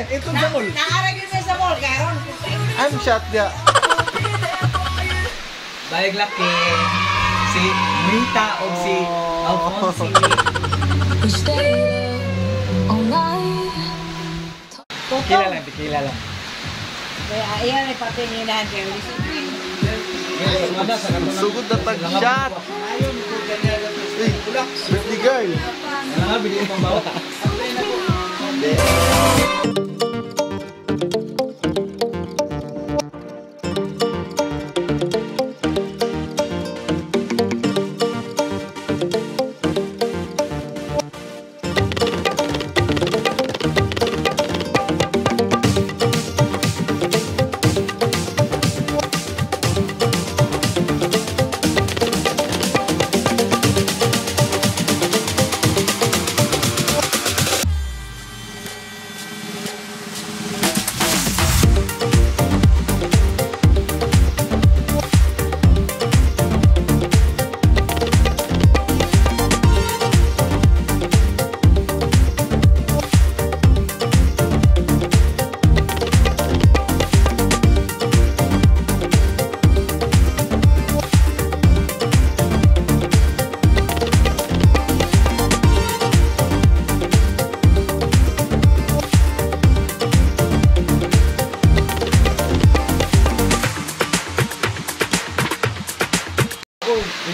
Ito sa mall. Naaragin mo sa mall, karon. I'm shot ya. Bayag laki. Si Rita o si Alfonsi. Kila lang. Kaya iyan ay patinginan kayo. Sugod na tag-shot. Uy, birthday girl. Ano nga, bigyan pang bawa.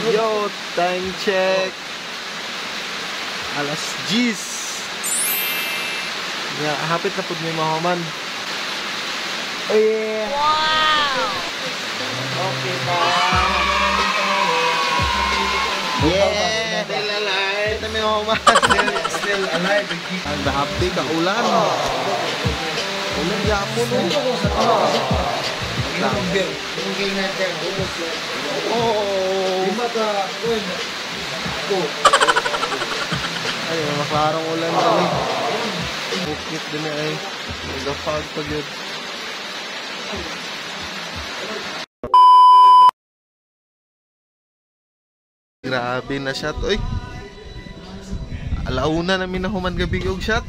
Yo, time check. Alas 10. Ya, hapit na pud may mahuman. Oh yeah. Wow. Okay pa. Yeah, still alive. Na may mahuman. Still alive. Ang happy ka ulan. Ulan yapon no. Oh. Ay, maklarong ulan kami. Bukit din ay. Nag-fog pa yun. Grabe na shot, oy. Alauna namin na human gabi og shot.